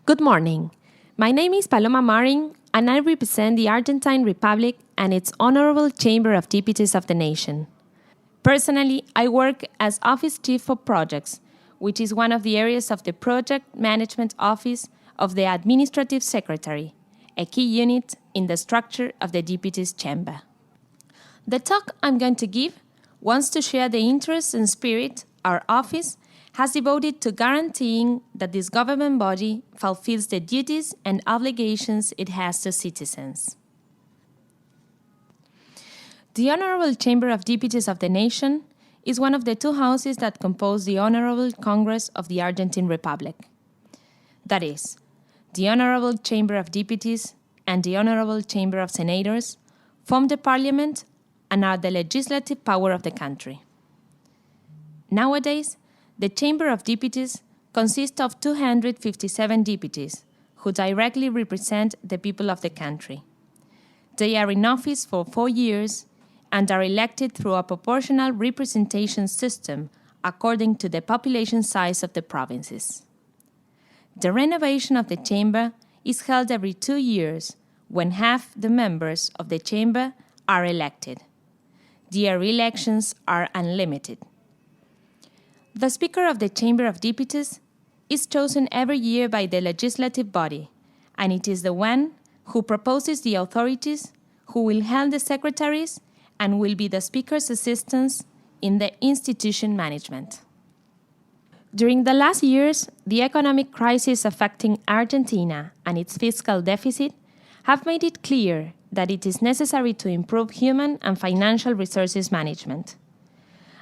Good morning. My name is Pmo Ring, and I represent the Argentine Republic and its Honorable Chamber of Deputies of the nation. Personally, I work as Office Chief for Projects, which is one of the areas of the Project Management Office of the Administrative Secretary, a key unit in the structure of the Deputies Chamber. The talk I'm going to give wants to share the interest and spirit our office has devoted to guaranteeing that this government body fulfills the duties and obligations it has to citizens. The Honorable Chamber of Deputies of the nation is one of the two houses that compose the Honorable Congress of the Argentine Republic. That is, the Honorable Chamber of Deputies and the Honorable Chamber of Senators form the parliament and are the legislative power of the country. Nowadays, the Chamber of Deputies consists of 257 deputies who directly represent the people of the country. They are in office for 4 years and are elected through a proportional representation system according to the population size of the provinces. The renovation of the Chamber is held every 2 years when half the members of the Chamber are elected. The re-elections are unlimited. The Speaker of the Chamber of Deputies is chosen every year by the legislative body, and it is the one who proposes the authorities, who will hand the secretaries, and will be the Speaker's assistants in the institution management. During the last years, the economic crisis affecting Argentina and its fiscal deficit have made it clear that it is necessary to improve human and financial resources management.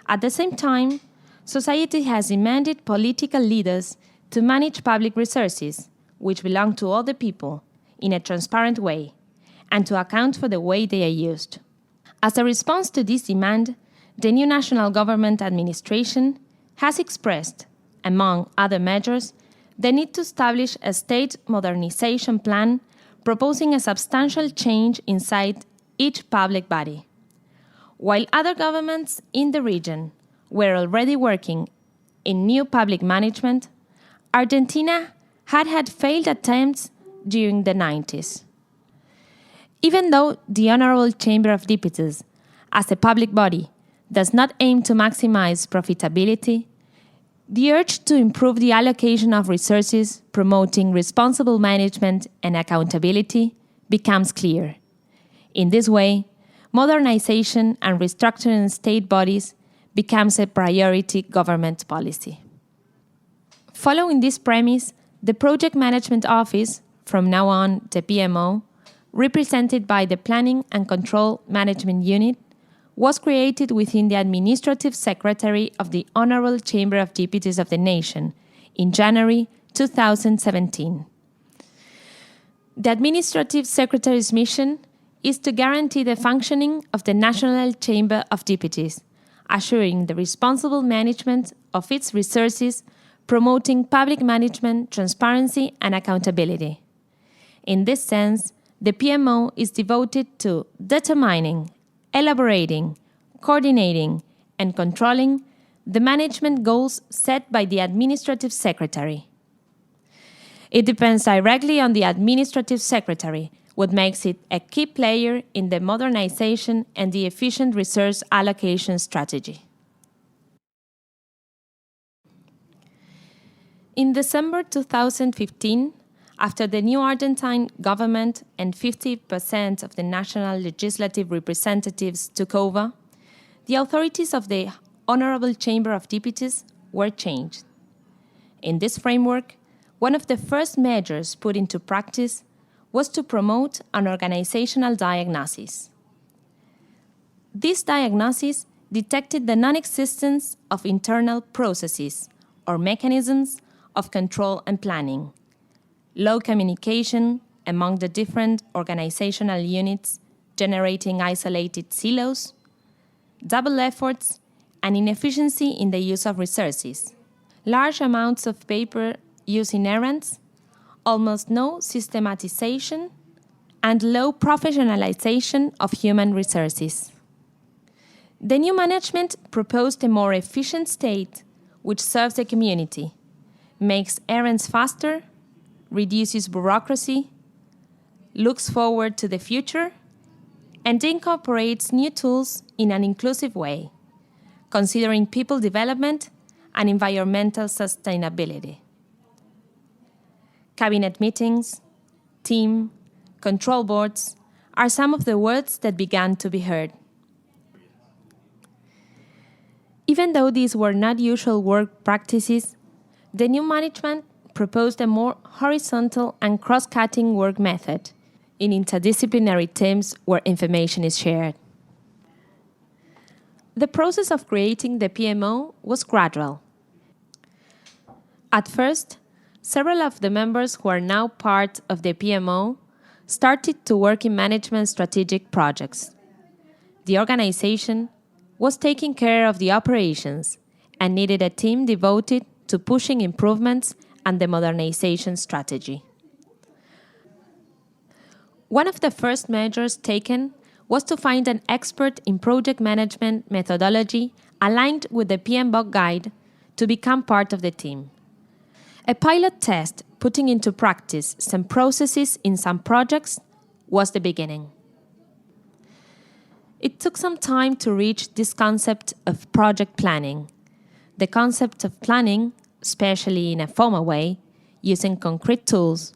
At the same time, society has demanded political leaders to manage public resources, which belong to all the people, in a transparent way, and to account for the way they are used. As a response to this demand, the new national government administration has expressed, among other measures, the need to establish a state modernization plan proposing a substantial change inside each public body. While other governments in the region were already working in new public management, Argentina had failed attempts during the 90s. Even though the Honorable Chamber of Deputies, as a public body, does not aim to maximize profitability, the urge to improve the allocation of resources, promoting responsible management and accountability, becomes clear. In this way, modernization and restructuring state bodies becomes a priority government policy. Following this premise, the Project Management Office, from now on the PMO, represented by the Planning and Control Management Unit, was created within the Administrative Secretary of the Honorable Chamber of Deputies of the nation in January 2017. The Administrative Secretary's mission is to guarantee the functioning of the National Chamber of Deputies, assuring the responsible management of its resources, promoting public management, transparency, and accountability. In this sense, the PMO is devoted to determining, elaborating, coordinating, and controlling the management goals set by the Administrative Secretary. It depends directly on the Administrative Secretary, what makes it a key player in the modernization and the efficient resource allocation strategy. In December 2015, after the new Argentine government and 50% of the national legislative representatives took over, the authorities of the Honorable Chamber of Deputies were changed. In this framework, one of the first measures put into practice was to promote an organizational diagnosis. This diagnosis detected the non-existence of internal processes or mechanisms of control and planning, low communication among the different organizational units, generating isolated silos, double efforts, and inefficiency in the use of resources, large amounts of paper used in errands, almost no systematization, and low professionalization of human resources. The new management proposed a more efficient state which serves the community, makes errands faster, reduces bureaucracy, looks forward to the future, and incorporates new tools in an inclusive way, considering people development and environmental sustainability. Cabinet meetings, team, control boards are some of the words that began to be heard. Even though these were not usual work practices, the new management proposed a more horizontal and cross-cutting work method in interdisciplinary teams where information is shared. The process of creating the PMO was gradual. At first, several of the members who are now part of the PMO started to work in management strategic projects. The organization was taking care of the operations and needed a team devoted to pushing improvements and the modernization strategy. One of the first measures taken was to find an expert in project management methodology aligned with the PMBOK guide to become part of the team. A pilot test putting into practice some processes in some projects was the beginning. It took some time to reach this concept of project planning. The concept of planning, especially in a formal way, using concrete tools,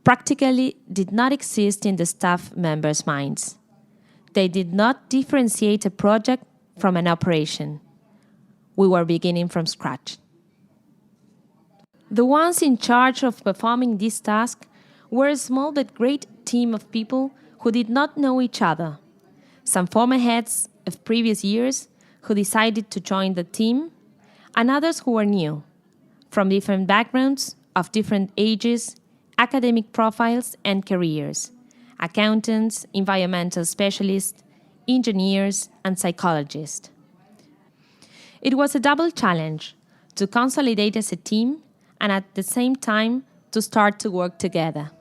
practically did not exist in the staff members' minds. They did not differentiate a project from an operation. We were beginning from scratch. The ones in charge of performing this task were a small but great team of people who did not know each other. Some former heads of previous years who decided to join the team, and others who were new, from different backgrounds, of different ages, academic profiles and careers, accountants, environmental specialists, engineers, and psychologists. It was a double challenge to consolidate as a team and at the same time to start to work together.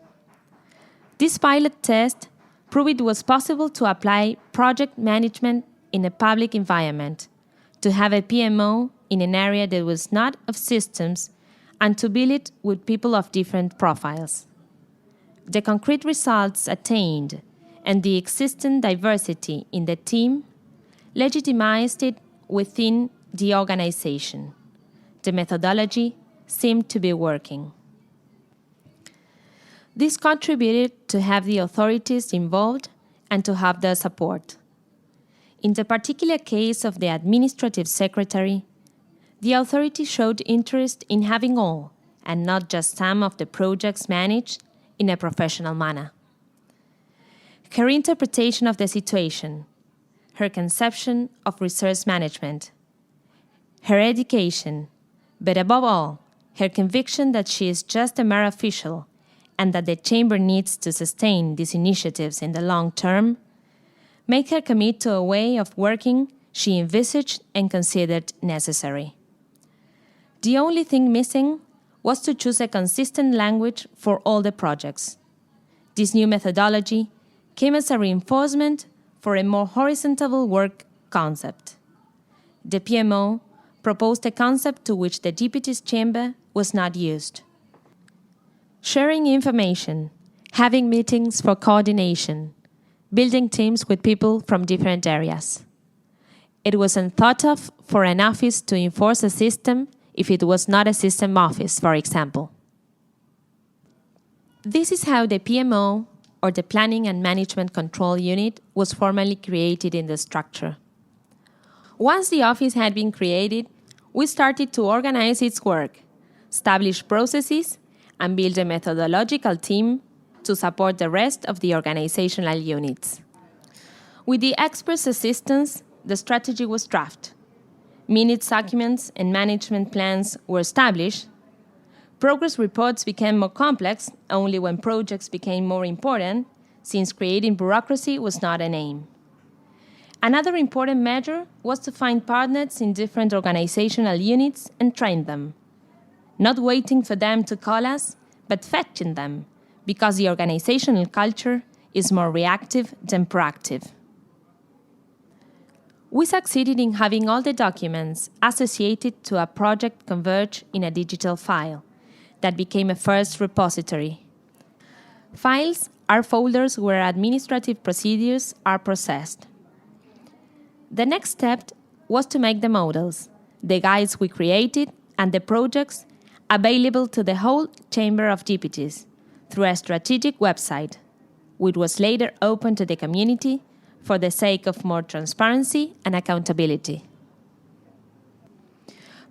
This pilot test proved it was possible to apply project management in a public environment, to have a PMO in an area that was not of systems, and to build it with people of different profiles. The concrete results attained and the existing diversity in the team legitimized it within the organization. The methodology seemed to be working. This contributed to have the authorities involved and to have their support. In the particular case of the administrative secretary, the authority showed interest in having all, and not just some of the projects managed in a professional manner. Her interpretation of the situation, her conception of resource management, her education, but above all, her conviction that she is just a mere official and that the Chamber needs to sustain these initiatives in the long term, made her commit to a way of working she envisaged and considered necessary. The only thing missing was to choose a consistent language for all the projects. This new methodology came as a reinforcement for a more horizontal work concept. The PMO proposed a concept to which the Deputies Chamber was not used. Sharing information, having meetings for coordination, building teams with people from different areas. It was unthought of for an office to enforce a system if it was not a system office, for example. This is how the PMO, or the Planning and Management Control Unit, was formally created in the structure. Once the office had been created, we started to organize its work, establish processes, and build a methodological team to support the rest of the organizational units. With the experts' assistance, the strategy was drafted. Minutes documents and management plans were established. Progress reports became more complex only when projects became more important, since creating bureaucracy was not an aim. Another important measure was to find partners in different organizational units and train them. Not waiting for them to call us, but fetching them, because the organizational culture is more reactive than proactive. We succeeded in having all the documents associated to a project converge in a digital file, that became a first repository. Files are folders where administrative procedures are processed. The next step was to make the models, the guides we created, and the projects available to the whole Chamber of Deputies through a strategic website, which was later opened to the community for the sake of more transparency and accountability.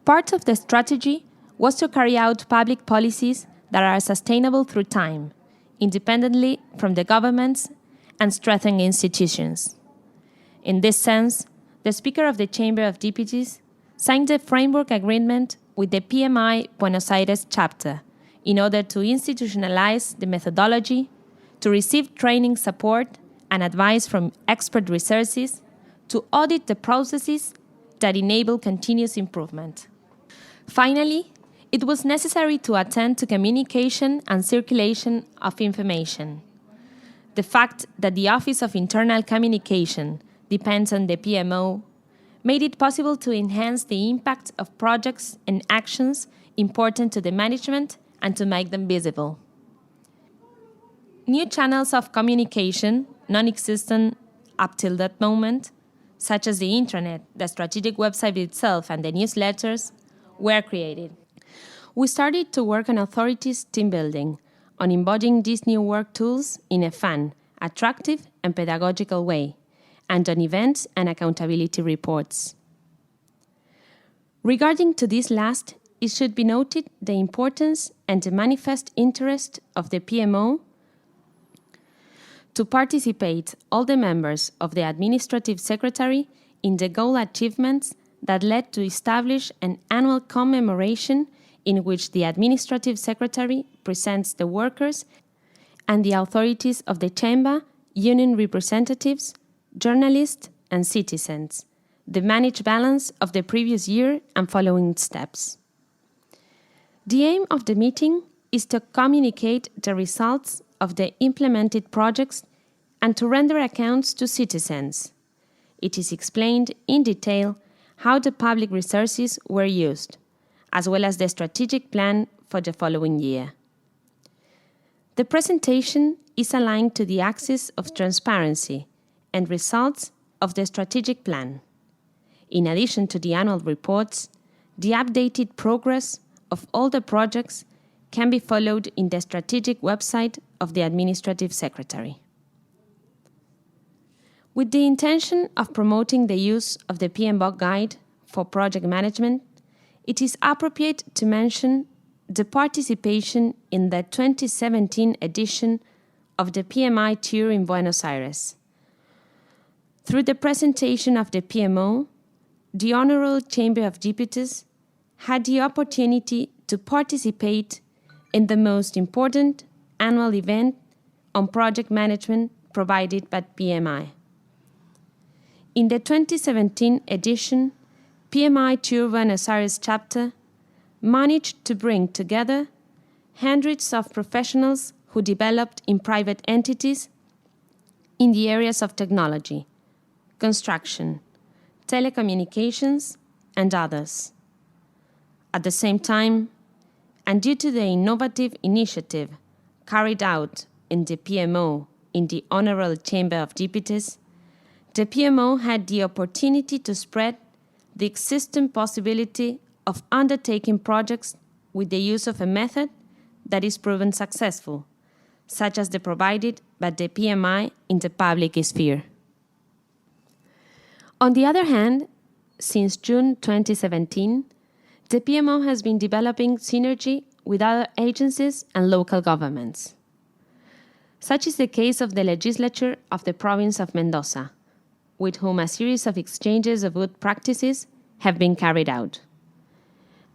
Part of the strategy was to carry out public policies that are sustainable through time, independently from the governments and strengthen institutions. In this sense, the Speaker of the Chamber of Deputies signed a framework agreement with the Pmo Buenos Aires chapter in order to institutionalize the methodology, to receive training support and advice from expert resources, to audit the processes that enable continuous improvement. Finally, it was necessary to attend to communication and circulation of information. The fact that the Office of Internal Communication depends on the PMO made it possible to enhance the impact of projects and actions important to the management and to make them visible. New channels of communication, non-existent up till that moment, such as the intranet, the strategic website itself, and the newsletters, were created. We started to work on authorities' team building, on embodying these new work tools in a fun, attractive, and pedagogical way, and on events and accountability reports. Regarding to this last, it should be noted the importance and the manifest interest of the PMO to participate all the members of the Administrative Secretary in the goal achievements that led to establish an annual commemoration in which the Administrative Secretary presents the workers and the authorities of the Chamber, union representatives, journalists, and citizens, the managed balance of the previous year and following steps. The aim of the meeting is to communicate the results of the implemented projects and to render accounts to citizens. It is explained in detail how the public resources were used, as well as the strategic plan for the following year. The presentation is aligned to the axis of transparency and results of the strategic plan. In addition to the annual reports, the updated progress of all the projects can be followed in the strategic website of the Administrative Secretary. With the intention of promoting the use of the PMBOK guide for project management, it is appropriate to mention the participation in the 2017 edition of the PMI Tour in Buenos Aires. Through the presentation of the PMO, the Honorable Chamber of Deputies had the opportunity to participate in the most important annual event on project management provided by PMI. In the 2017 edition, PMI Tour Buenos Aires chapter managed to bring together hundreds of professionals who developed in private entities in the areas of technology, construction, telecommunications, and others. At the same time, and due to the innovative initiative carried out in the PMO in the Honorable Chamber of Deputies, the PMO had the opportunity to spread the existing possibility of undertaking projects with the use of a method that is proven successful, such as the provided by the PMI in the public sphere. On the other hand, since June 2017, the PMO has been developing synergy with other agencies and local governments. Such is the case of the legislature of the province of Mendoza, with whom a series of exchanges of good practices have been carried out.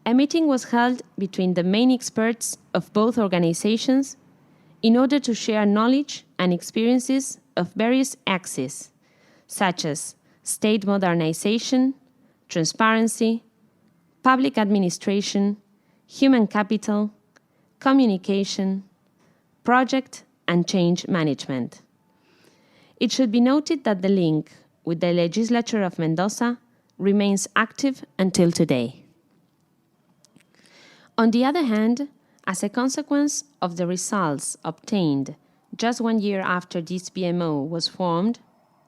A meeting was held between the main experts of both organizations in order to share knowledge and experiences of various axes, such as state modernization, transparency, public administration, human capital, communication, project and change management. It should be noted that the link with the legislature of Mendoza remains active until today. On the other hand, As a consequence of the results obtained just 1 year after this PMO was formed,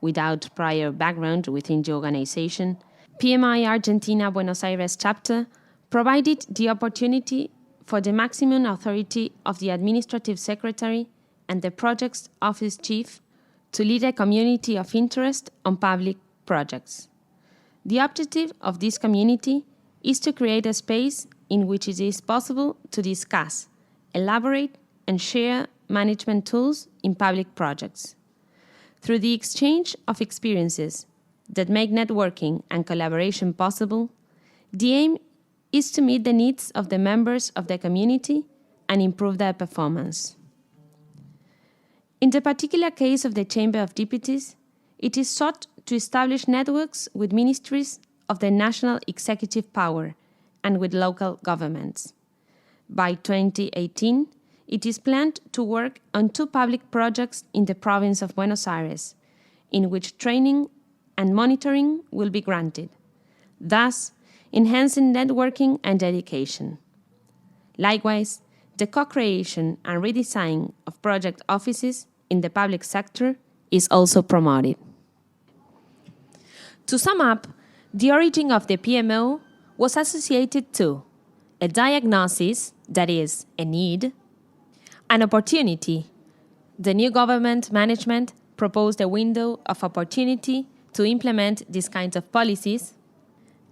without prior background within the organization, PMI Argentina Buenos Aires chapter provided the opportunity for the maximum authority of the administrative secretary and the project's office chief to lead a community of interest on public projects. The objective of this community is to create a space in which it is possible to discuss, elaborate, and share management tools in public projects. Through the exchange of experiences that make networking and collaboration possible, the aim is to meet the needs of the members of the community and improve their performance. In the particular case of the Chamber of Deputies, it is sought to establish networks with ministries of the national executive power and with local governments. By 2018, it is planned to work on 2 public projects in the province of Buenos Aires, in which training and monitoring will be granted, thus enhancing networking and dedication. Likewise, the co-creation and redesign of project offices in the public sector is also promoted. To sum up, the origin of the PMO was associated to a diagnosis, that is, a need, an opportunity. The new government management proposed a window of opportunity to implement these kinds of policies,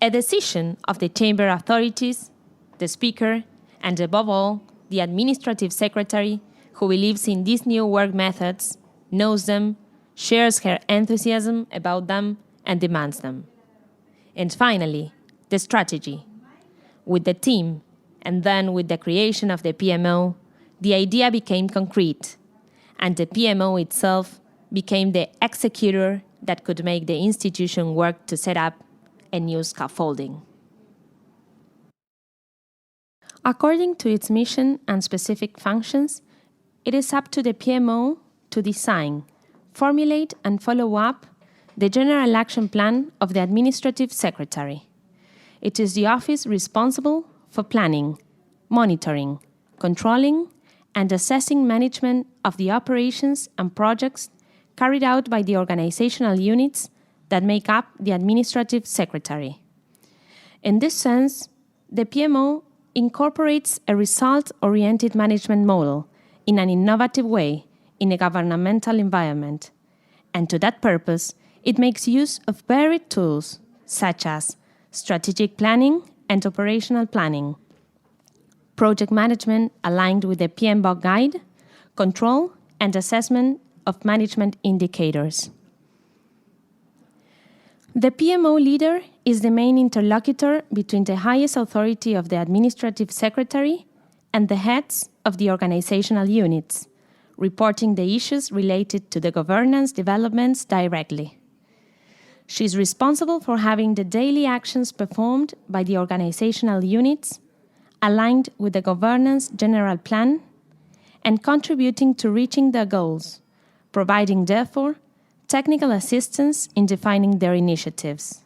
a decision of the chamber authorities, the speaker, and above all, the administrative secretary, who believes in these new work methods, knows them, shares her enthusiasm about them, and demands them. And finally, the strategy. With the team, and then with the creation of the PMO, the idea became concrete, and the PMO itself became the executor that could make the institution work to set up a new scaffolding. According to its mission and specific functions, it is up to the PMO to design, formulate, and follow up the General Action Plan of the Administrative Secretary. It is the office responsible for planning, monitoring, controlling, and assessing management of the operations and projects carried out by the organizational units that make up the Administrative Secretary. In this sense, the PMO incorporates a result-oriented management model in an innovative way in a governmental environment, and to that purpose, it makes use of varied tools such as strategic planning and operational planning, project management aligned with the PMBOK guide, control and assessment of management indicators. The Pmo Leader is the main interlocutor between the highest authority of the Administrative Secretary and the heads of the organizational units, reporting the issues related to the governance developments directly. She is responsible for having the daily actions performed by the organizational units aligned with the governance general plan and contributing to reaching their goals, providing, therefore, technical assistance in defining their initiatives.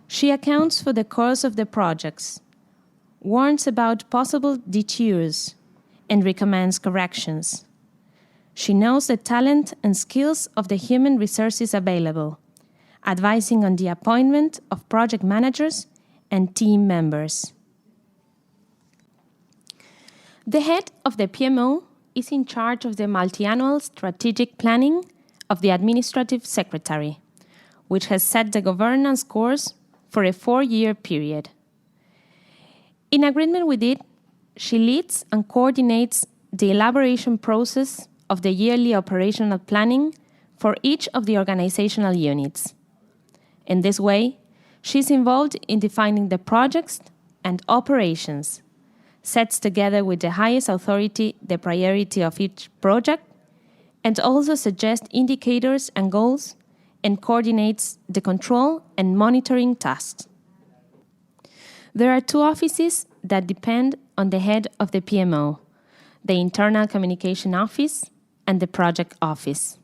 She accounts for the course of the projects, warns about possible detours, and recommends corrections. She knows the talent and skills of the human resources available, advising on the appointment of project managers and team members. The head of the PMO is in charge of the multi-annual strategic planning of the Administrative Secretary, which has set the governance course for a 4-year period. In agreement with it, she leads and coordinates the elaboration process of the yearly operational planning for each of the organizational units. In this way, she is involved in defining the projects and operations, sets together with the highest authority the priority of each project, and also suggests indicators and goals and coordinates the control and monitoring tasks. There are 2 offices that depend on the head of the PMO, the Internal Communication Office and the Project Office.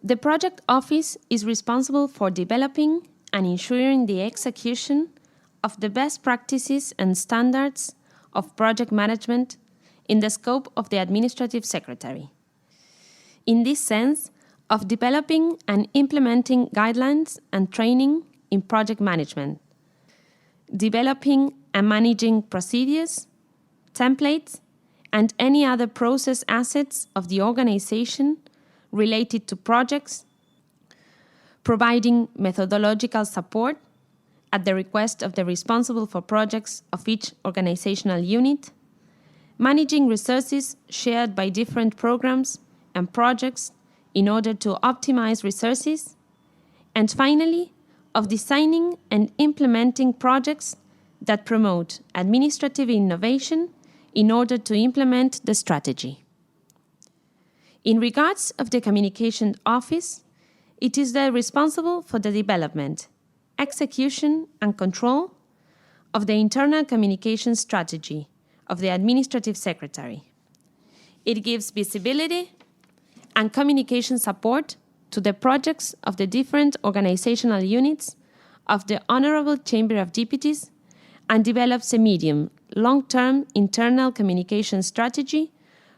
The Project Office is responsible for developing and ensuring the execution of the best practices and standards of project management in the scope of the administrative secretary. In this sense, of developing and implementing guidelines and training in project management, developing and managing procedures, templates, and any other process assets of the organization related to projects, providing methodological support at the request of the responsible for projects of each organizational unit, managing resources shared by different programs and projects in order to optimize resources, and finally, of designing and implementing projects that promote administrative innovation in order to implement the strategy. In regards of the Communication Office, it is there responsible for the development, execution, and control of the internal communication strategy of the Administrative Secretary. It gives visibility and communication support to the projects of the different organizational units of the Honorable Chamber of Deputies and develops a medium, long-term internal communication strategy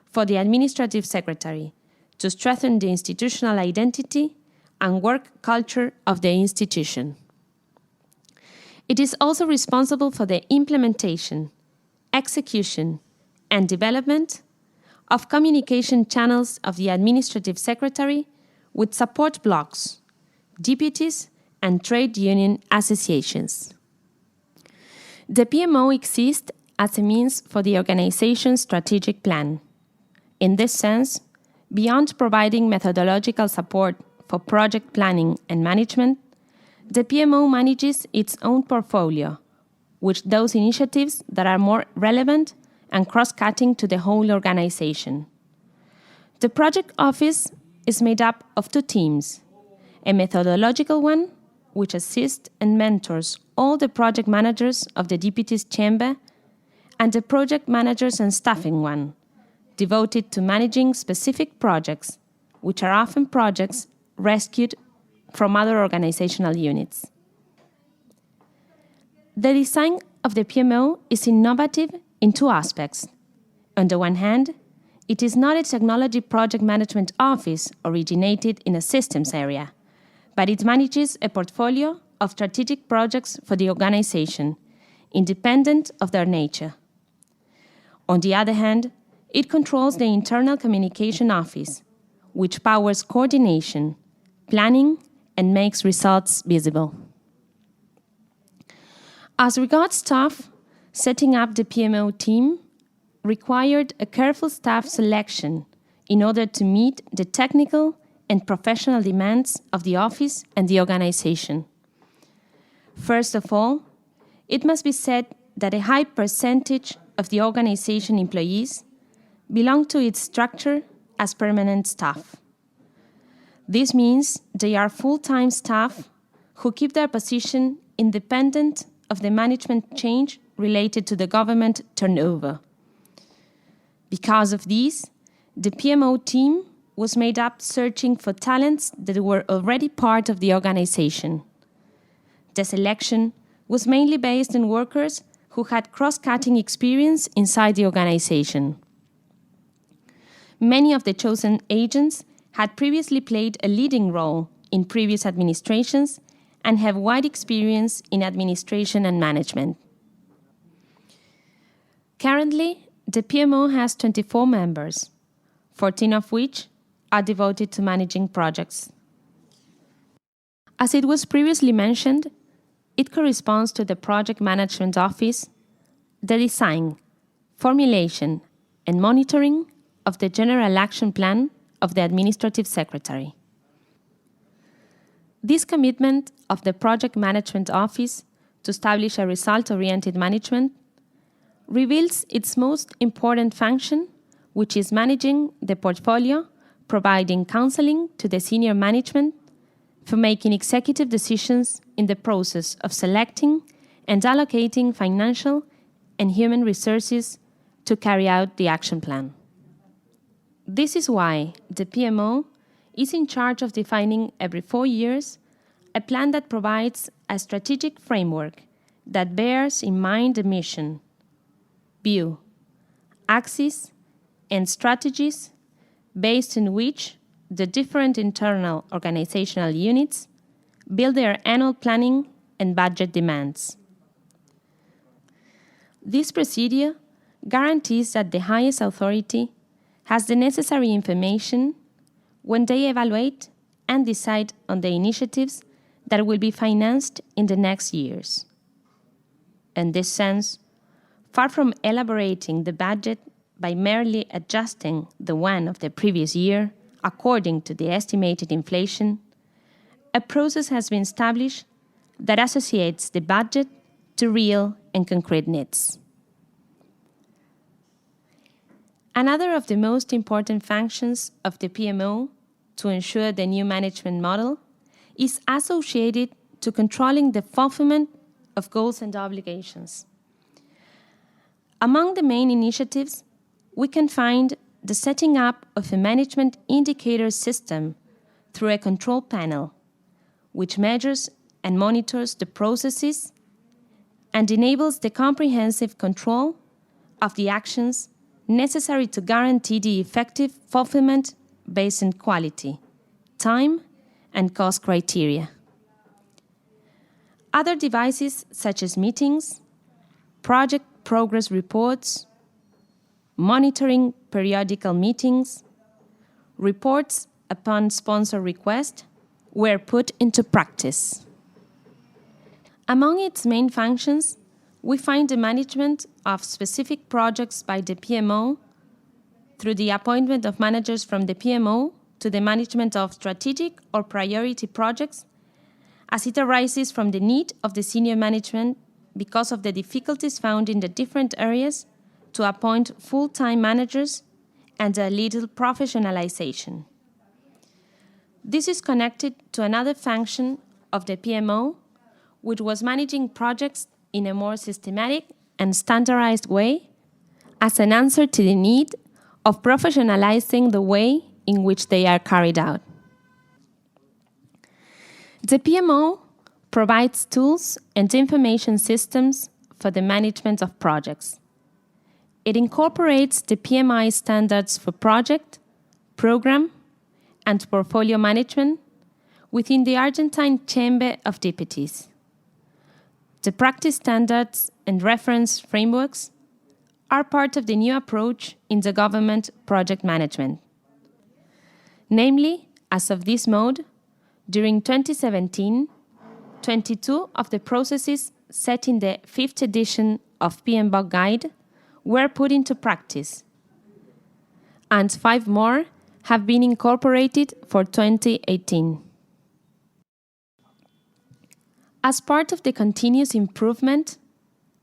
for the Administrative Secretary to strengthen the institutional identity and work culture of the institution. It is also responsible for the implementation, execution, and development of communication channels of the Administrative Secretary with support blocks, deputies, and trade union associations. The PMO exists as a means for the organization's strategic plan. In this sense, beyond providing methodological support for project planning and management, the PMO manages its own portfolio, with those initiatives that are more relevant and cross-cutting to the whole organization. The project office is made up of two teams, a methodological one, which assists and mentors all the project managers of the Deputies Chamber, and a project managers and staffing one, devoted to managing specific projects, which are often projects rescued from other organizational units. The design of the PMO is innovative in two aspects. On the one hand, it is not a technology project management office originated in a systems area, but it manages a portfolio of strategic projects for the organization, independent of their nature. On the other hand, it controls the internal communication office, which powers coordination, planning, and makes results visible. As regards staff, setting up the PMO team required a careful staff selection in order to meet the technical and professional demands of the office and the organization. First of all, it must be said that a high percentage of the organization employees belong to its structure as permanent staff. This means they are full-time staff who keep their position independent of the management change related to the government turnover. Because of this, the PMO team was made up searching for talents that were already part of the organization. The selection was mainly based on workers who had cross-cutting experience inside the organization. Many of the chosen agents had previously played a leading role in previous administrations and have wide experience in administration and management. Currently, the PMO has 24 members, 14 of which are devoted to managing projects. As it was previously mentioned, it corresponds to the Project Management Office, the design, formulation, and monitoring of the General Action Plan of the Administrative Secretary. This commitment of the Project Management Office to establish a result-oriented management reveals its most important function, which is managing the portfolio, providing counseling to the senior management for making executive decisions in the process of selecting and allocating financial and human resources to carry out the action plan. This is why the PMO is in charge of defining every 4 years a plan that provides a strategic framework that bears in mind the mission, view, axes, and strategies based on which the different internal organizational units build their annual planning and budget demands. This procedure guarantees that the highest authority has the necessary information when they evaluate and decide on the initiatives that will be financed in the next years. In this sense, far from elaborating the budget by merely adjusting the one of the previous year according to the estimated inflation, a process has been established that associates the budget to real and concrete needs. Another of the most important functions of the PMO to ensure the new management model is associated to controlling the fulfillment of goals and obligations. Among the main initiatives, we can find the setting up of a management indicator system through a control panel, which measures and monitors the processes and enables the comprehensive control of the actions necessary to guarantee the effective fulfillment based on quality, time, and cost criteria. Other devices such as meetings, project progress reports, monitoring periodical meetings, reports upon sponsor request were put into practice. Among its main functions, we find the management of specific projects by the PMO through the appointment of managers from the PMO to the management of strategic or priority projects as it arises from the need of the senior management because of the difficulties found in the different areas to appoint full-time managers and a little professionalization. This is connected to another function of the PMO, which was managing projects in a more systematic and standardized way as an answer to the need of professionalizing the way in which they are carried out. The PMO provides tools and information systems for the management of projects. It incorporates the PMI standards for project, program, and portfolio management within the Argentine Chamber of Deputies. The practice standards and reference frameworks are part of the new approach in the government project management. Namely, as of this mode, during 2017, 22 of the processes set in the 5th edition of PMBOK Guide were put into practice, and 5 more have been incorporated for 2018. As part of the continuous improvement,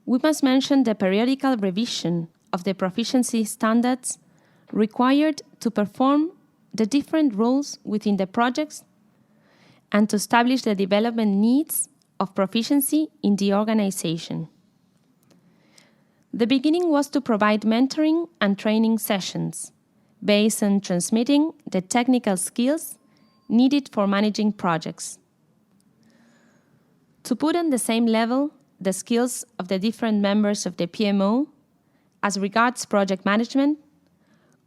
we must mention the periodical revision of the proficiency standards required to perform the different roles within the projects and to establish the development needs of proficiency in the organization. The beginning was to provide mentoring and training sessions based on transmitting the technical skills needed for managing projects. To put on the same level the skills of the different members of the PMO as regards project management,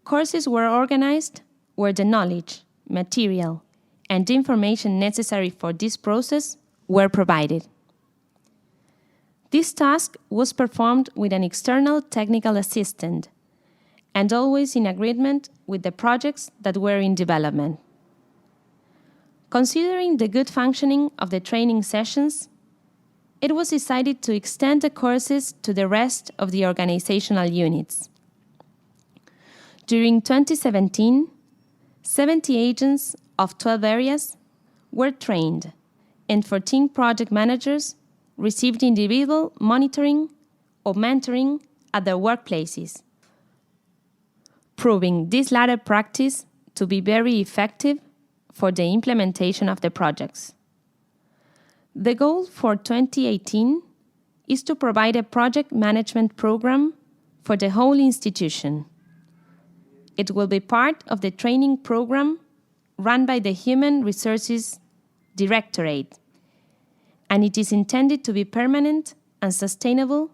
courses were organized where the knowledge, material, and information necessary for this process were provided. This task was performed with an external technical assistant and always in agreement with the projects that were in development. Considering the good functioning of the training sessions, it was decided to extend the courses to the rest of the organizational units. During 2017, 70 agents of 12 areas were trained, and 14 project managers received individual monitoring or mentoring at their workplaces, proving this latter practice to be very effective for the implementation of the projects. The goal for 2018 is to provide a project management program for the whole institution. It will be part of the training program run by the Human Resources Directorate, and it is intended to be permanent and sustainable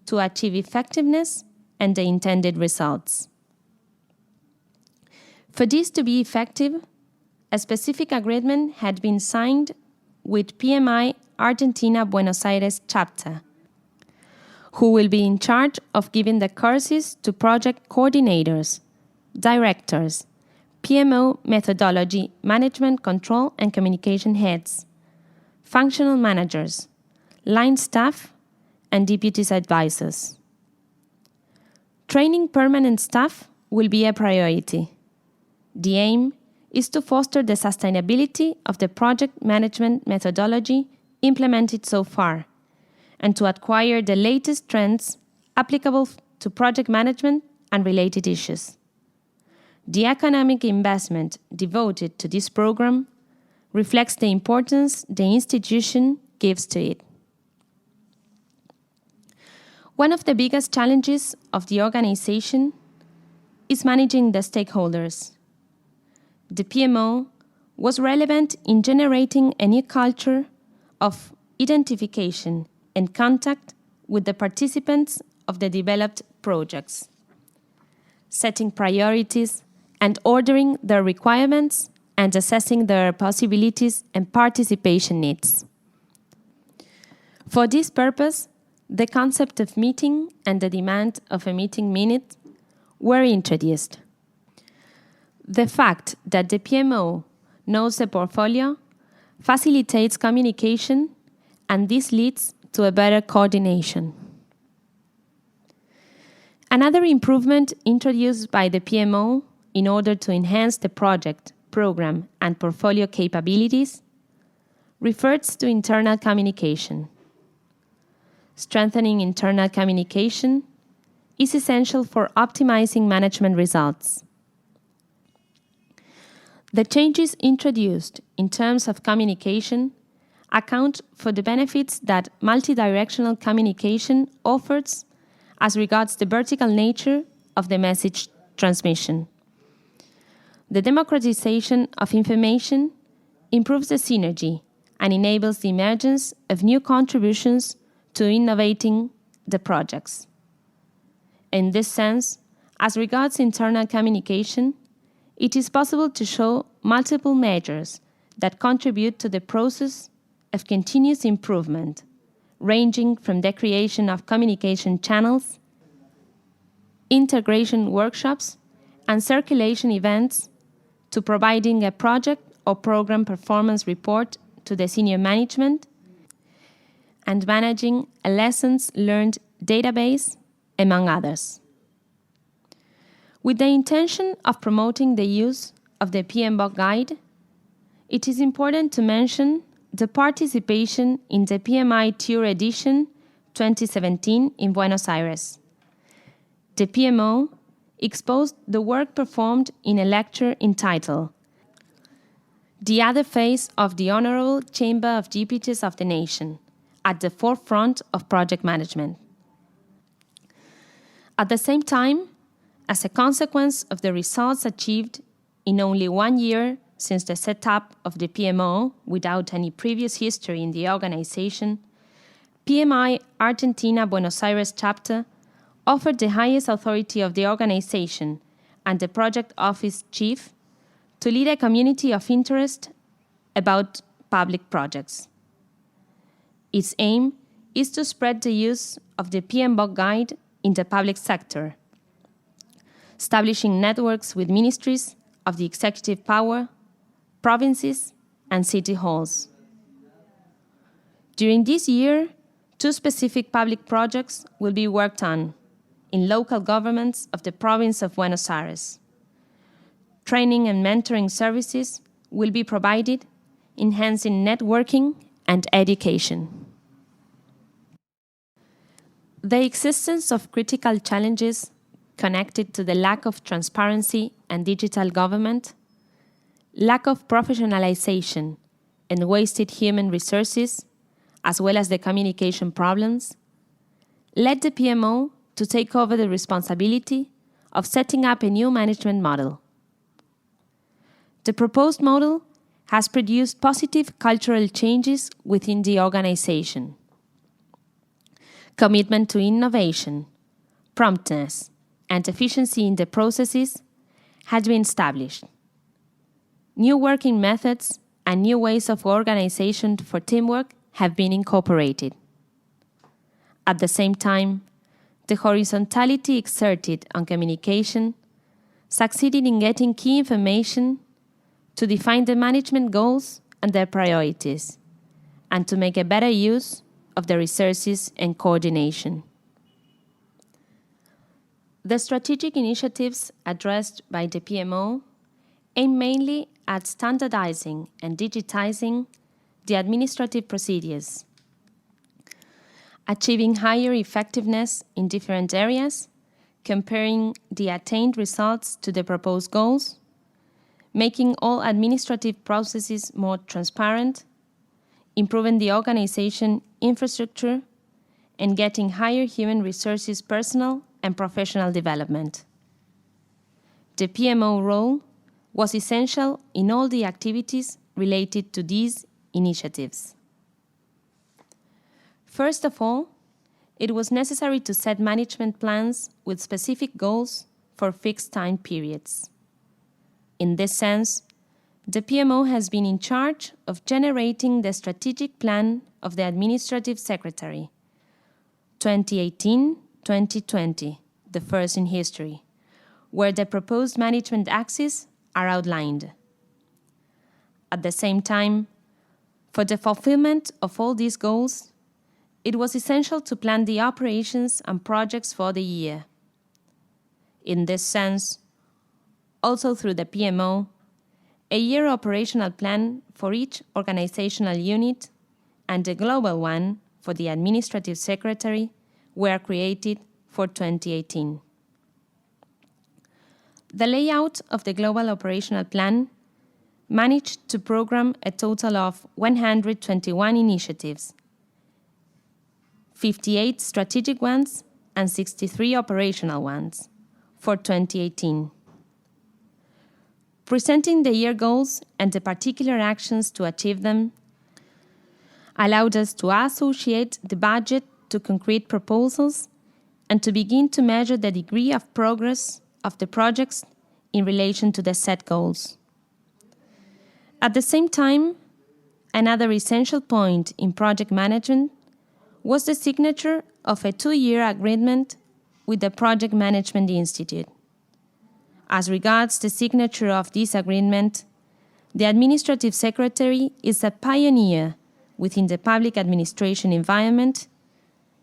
to achieve effectiveness and the intended results. For this to be effective, a specific agreement had been signed with PMI Argentina Buenos Aires chapter, who will be in charge of giving the courses to project coordinators, directors, PMO methodology, management, control, and communication heads, functional managers, line staff, and deputies advisors. Training permanent staff will be a priority. The aim is to foster the sustainability of the project management methodology implemented so far, and to acquire the latest trends applicable to project management and related issues. The economic investment devoted to this program reflects the importance the institution gives to it. One of the biggest challenges of the organization is managing the stakeholders. The PMO was relevant in generating a new culture of identification and contact with the participants of the developed projects, setting priorities and ordering their requirements and assessing their possibilities and participation needs. For this purpose, the concept of meeting and the demand of a meeting minute were introduced. The fact that the PMO knows the portfolio facilitates communication, and this leads to a better coordination. Another improvement introduced by the PMO in order to enhance the project, program, and portfolio capabilities refers to internal communication. Strengthening internal communication is essential for optimizing management results. The changes introduced in terms of communication account for the benefits that multidirectional communication offers as regards the vertical nature of the message transmission. The democratization of information improves the synergy and enables the emergence of new contributions to innovating the projects. In this sense, as regards internal communication, it is possible to show multiple measures that contribute to the process of continuous improvement, ranging from the creation of communication channels, integration workshops, and circulation events, to providing a project or program performance report to the senior management, and managing a lessons learned database, among others. With the intention of promoting the use of the PMBOK guide, it is important to mention the participation in the PMI Tour Edition 2017 in Buenos Aires. The PMO exposed the work performed in a lecture entitled "The Other Face of the Honorable Chamber of Deputies of the Nation, at the Forefront of Project Management." At the same time, as a consequence of the results achieved in only 1 year since the setup of the PMO without any previous history in the organization, PMI Argentina Buenos Aires chapter offered the highest authority of the organization and the project office chief to lead a community of interest about public projects. Its aim is to spread the use of the PMBOK guide in the public sector, establishing networks with ministries of the executive power, provinces, and city halls. During this year, 2 specific public projects will be worked on in local governments of the province of Buenos Aires. Training and mentoring services will be provided, enhancing networking and education. The existence of critical challenges connected to the lack of transparency and digital government, lack of professionalization, and wasted human resources, as well as the communication problems, led the PMO to take over the responsibility of setting up a new management model. The proposed model has produced positive cultural changes within the organization. Commitment to innovation, promptness, and efficiency in the processes had been established. New working methods and new ways of organization for teamwork have been incorporated. At the same time, the horizontality exerted on communication succeeded in getting key information to define the management goals and their priorities, and to make a better use of the resources and coordination. The strategic initiatives addressed by the PMO aim mainly at standardizing and digitizing the administrative procedures, achieving higher effectiveness in different areas, comparing the attained results to the proposed goals, making all administrative processes more transparent, improving the organization infrastructure, and getting higher human resources personal and professional development. The PMO role was essential in all the activities related to these initiatives. First of all, it was necessary to set management plans with specific goals for fixed time periods. In this sense, the PMO has been in charge of generating the strategic plan of the Administrative Secretary, 2018-2020, the first in history, where the proposed management axes are outlined. At the same time, for the fulfillment of all these goals, it was essential to plan the operations and projects for the year. In this sense, also through the PMO, a year operational plan for each organizational unit and a global one for the Administrative Secretary were created for 2018. The layout of the global operational plan managed to program a total of 121 initiatives, 58 strategic ones and 63 operational ones for 2018. Presenting the year goals and the particular actions to achieve them allowed us to associate the budget to concrete proposals and to begin to measure the degree of progress of the projects in relation to the set goals. At the same time, another essential point in project management was the signature of a 2-year agreement with the Project Management Institute. As regards the signature of this agreement, the Administrative Secretary is a pioneer within the public administration environment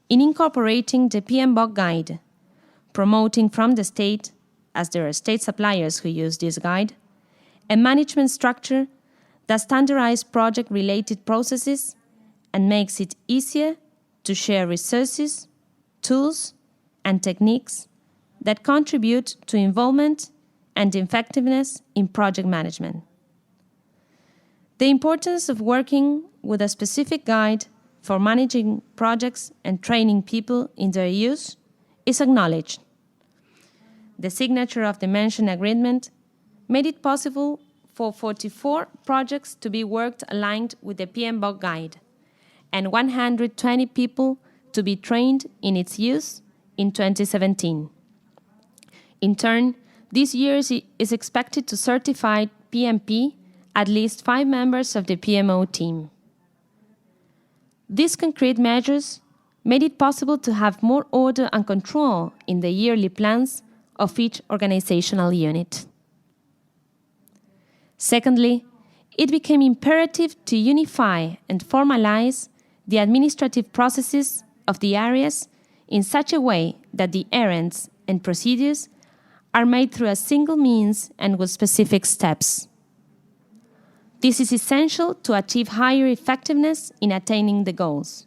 in incorporating the PMBOK guide, promoting from the state, as there are state suppliers who use this guide, a management structure that standardizes project-related processes and makes it easier to share resources, tools, and techniques that contribute to involvement and effectiveness in project management. The importance of working with a specific guide for managing projects and training people in their use is acknowledged. The signature of the mentioned agreement made it possible for 44 projects to be worked aligned with the PMBOK guide and 120 people to be trained in its use in 2017. In turn, this year is expected to certify PMP at least 5 members of the PMO team. These concrete measures made it possible to have more order and control in the yearly plans of each organizational unit. Secondly, it became imperative to unify and formalize the administrative processes of the areas in such a way that the errands and procedures are made through a single means and with specific steps. This is essential to achieve higher effectiveness in attaining the goals.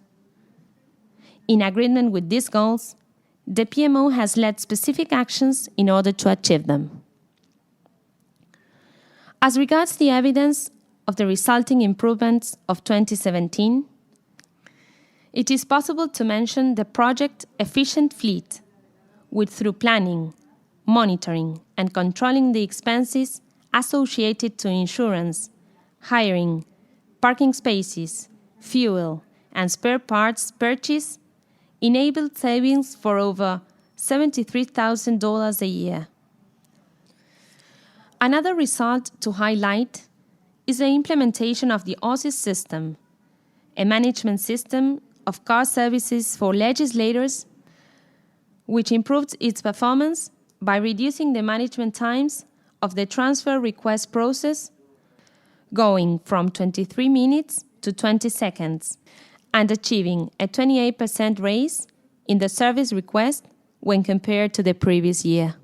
In agreement with these goals, the PMO has led specific actions in order to achieve them. As regards the evidence of the resulting improvements of 2017, it is possible to mention the project Efficient Fleet, which through planning, monitoring, and controlling the expenses associated to insurance, hiring, parking spaces, fuel, and spare parts purchase, enabled savings for over $73,000 a year. Another result to highlight is the implementation of the OSIS system, a management system of car services for legislators, which improved its performance by reducing the management times of the transfer request process, going from 23 minutes to 20 seconds, and achieving a 28% raise in the service request when compared to the previous year.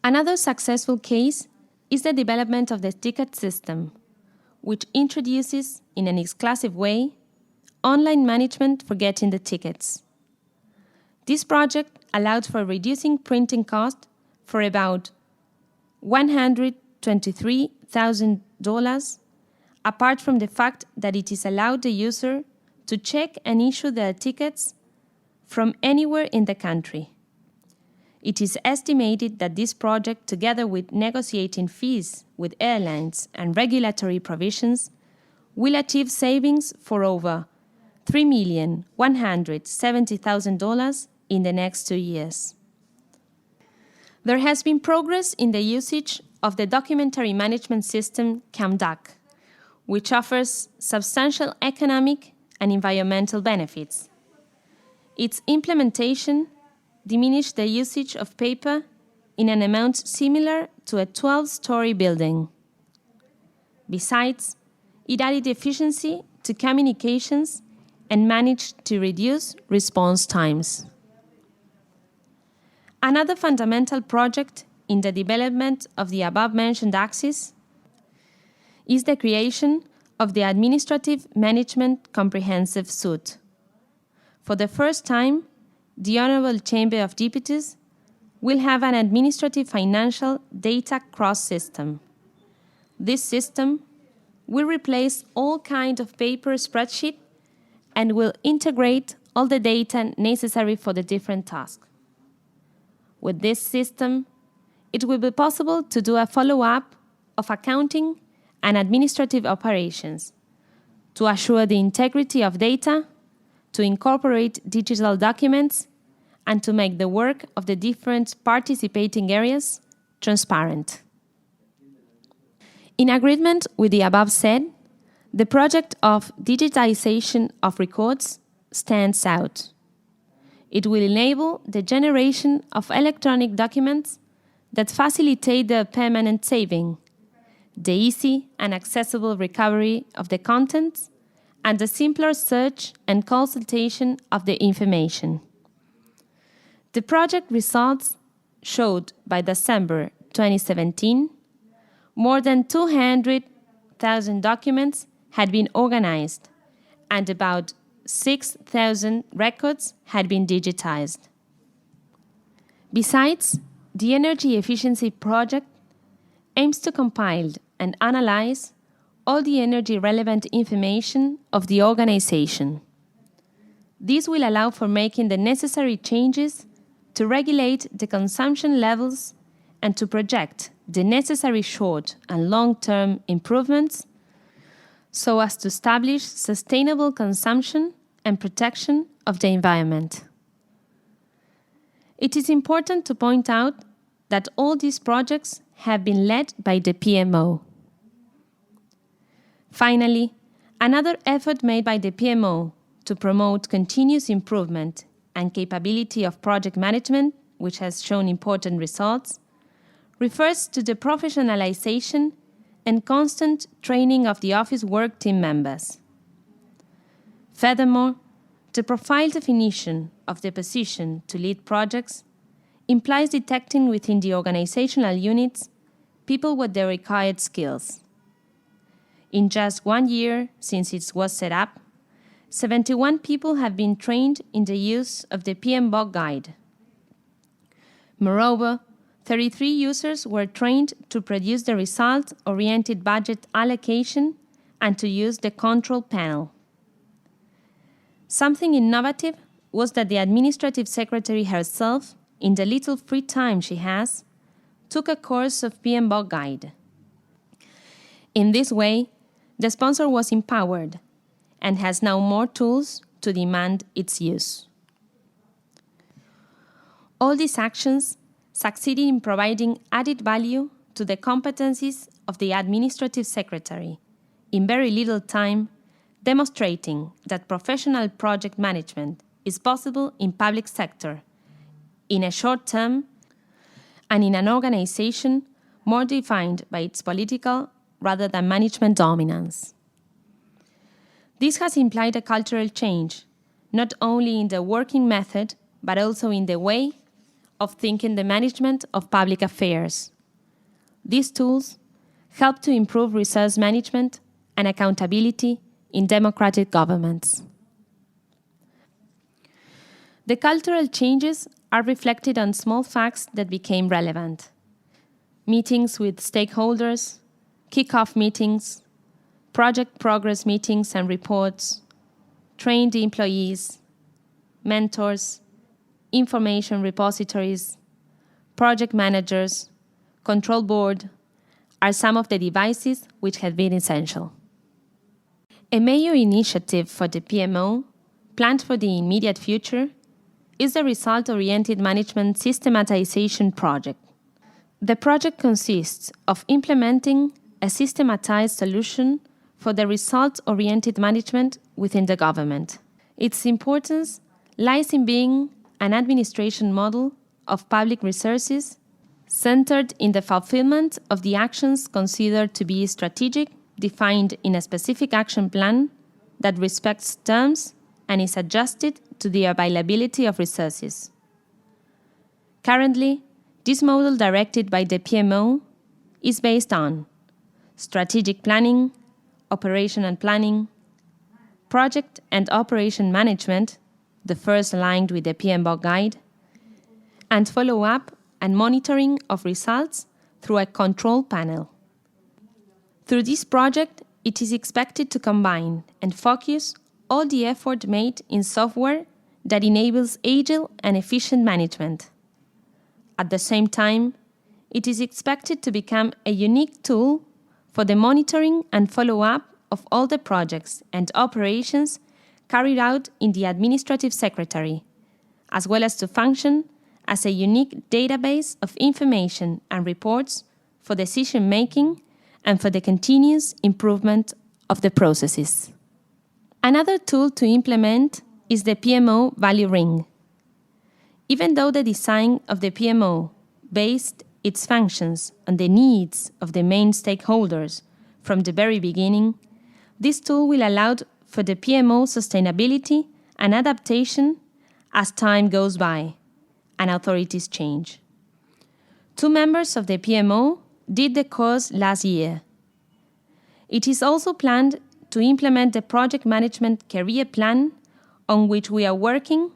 Another successful case is the development of the ticket system, which introduces, in an exclusive way, online management for getting the tickets. This project allowed for reducing printing cost for about $123,000, apart from the fact that it is allowed the user to check and issue their tickets from anywhere in the country. It is estimated that this project, together with negotiating fees with airlines and regulatory provisions, will achieve savings for over $3,170,000 in the next 2 years. There has been progress in the usage of the documentary management system CAMDAC, which offers substantial economic and environmental benefits. Its implementation diminished the usage of paper in an amount similar to a 12-story building. Besides, it added efficiency to communications and managed to reduce response times. Another fundamental project in the development of the above-mentioned axis is the creation of the Administrative Management Comprehensive Suite. For the first time, the Honorable Chamber of Deputies will have an administrative financial data cross-system. This system will replace all kinds of paper spreadsheet and will integrate all the data necessary for the different tasks. With this system, it will be possible to do a follow-up of accounting and administrative operations, to assure the integrity of data, to incorporate digital documents, and to make the work of the different participating areas transparent. In agreement with the above said, the project of digitization of records stands out. It will enable the generation of electronic documents that facilitate the permanent saving, the easy and accessible recovery of the contents, and the simpler search and consultation of the information. The project results showed by December 2017, more than 200,000 documents had been organized and about 6,000 records had been digitized. Besides, the Energy Efficiency Project aims to compile and analyze all the energy-relevant information of the organization. This will allow for making the necessary changes to regulate the consumption levels and to project the necessary short and long-term improvements so as to establish sustainable consumption and protection of the environment. It is important to point out that all these projects have been led by the PMO. Finally, another effort made by the PMO to promote continuous improvement and capability of project management, which has shown important results, refers to the professionalization and constant training of the office work team members. Furthermore, the profile definition of the position to lead projects implies detecting within the organizational units people with the required skills. In just 1 year since it was set up, 71 people have been trained in the use of the PMBOK guide. Moreover, 33 users were trained to produce the result-oriented budget allocation and to use the control panel. Something innovative was that the administrative secretary herself, in the little free time she has, took a course of PMBOK guide. In this way, the sponsor was empowered and has now more tools to demand its use. All these actions succeeded in providing added value to the competencies of the administrative secretary in very little time, demonstrating that professional project management is possible in public sector in a short term and in an organization more defined by its political rather than management dominance. This has implied a cultural change, not only in the working method, but also in the way of thinking the management of public affairs. These tools help to improve resource management and accountability in democratic governments. The cultural changes are reflected on small facts that became relevant. Meetings with stakeholders, kick-off meetings, project progress meetings and reports, trained employees, mentors, information repositories, project managers, control board are some of the devices which have been essential. A major initiative for the PMO, planned for the immediate future, is the Result-Oriented Management Systematization Project. The project consists of implementing a systematized solution for the result-oriented management within the government. Its importance lies in being an administration model of public resources centered in the fulfillment of the actions considered to be strategic, defined in a specific action plan that respects terms and is adjusted to the availability of resources. Currently, this model directed by the PMO is based on strategic planning, operational planning, project and operation management, the first aligned with the PMBOK guide, and follow-up and monitoring of results through a control panel. Through this project, it is expected to combine and focus all the effort made in software that enables agile and efficient management. At the same time, it is expected to become a unique tool for the monitoring and follow-up of all the projects and operations carried out in the administrative secretary, as well as to function as a unique database of information and reports for decision-making and for the continuous improvement of the processes. Another tool to implement is the Pmo Value Ring. Even though the design of the PMO based its functions on the needs of the main stakeholders from the very beginning, this tool will allow for the PMO sustainability and adaptation as time goes by and authorities change. 2 members of the PMO did the course last year. It is also planned to implement the project management career plan on which we are working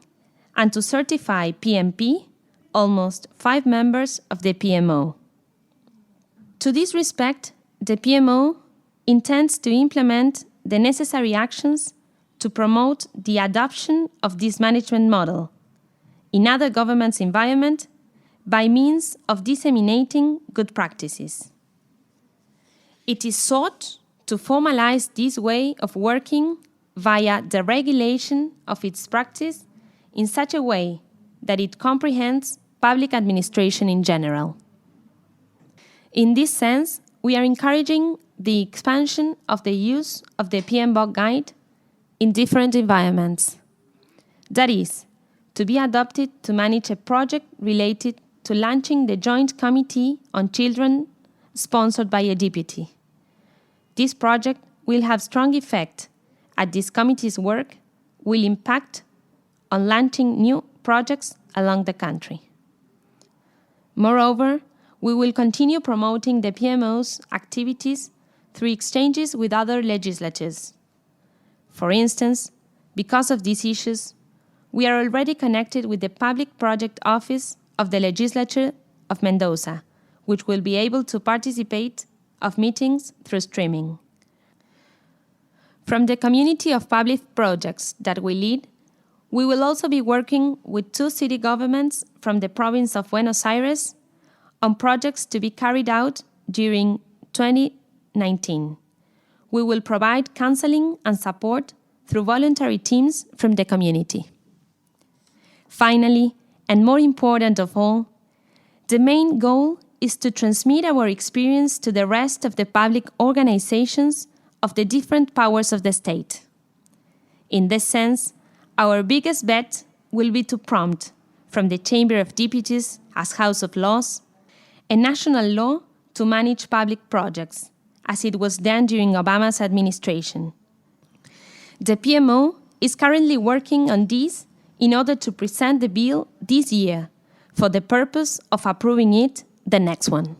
and to certify PMP almost 5 members of the PMO. To this respect, the PMO intends to implement the necessary actions to promote the adoption of this management model in other governments' environment by means of disseminating good practices. It is sought to formalize this way of working via the regulation of its practice in such a way that it comprehends public administration in general. In this sense, we are encouraging the expansion of the use of the PMBOK guide in different environments. That is, to be adopted to manage a project related to launching the Joint Committee on Children sponsored by a deputy. This project will have strong effect as this committee's work will impact on launching new projects along the country. Moreover, we will continue promoting the PMO's activities through exchanges with other legislatures. For instance, because of these issues, we are already connected with the Public Project Office of the Legislature of Mendoza, which will be able to participate of meetings through streaming. From the community of public projects that we lead, we will also be working with 2 city governments from the province of Buenos Aires on projects to be carried out during 2019. We will provide counseling and support through voluntary teams from the community. Finally, and more important of all, the main goal is to transmit our experience to the rest of the public organizations of the different powers of the state. In this sense, our biggest bet will be to prompt, from the Chamber of Deputies as House of Laws, a national law to manage public projects, as it was done during Obama's administration. The PMO is currently working on this in order to present the bill this year, for the purpose of approving it the next one.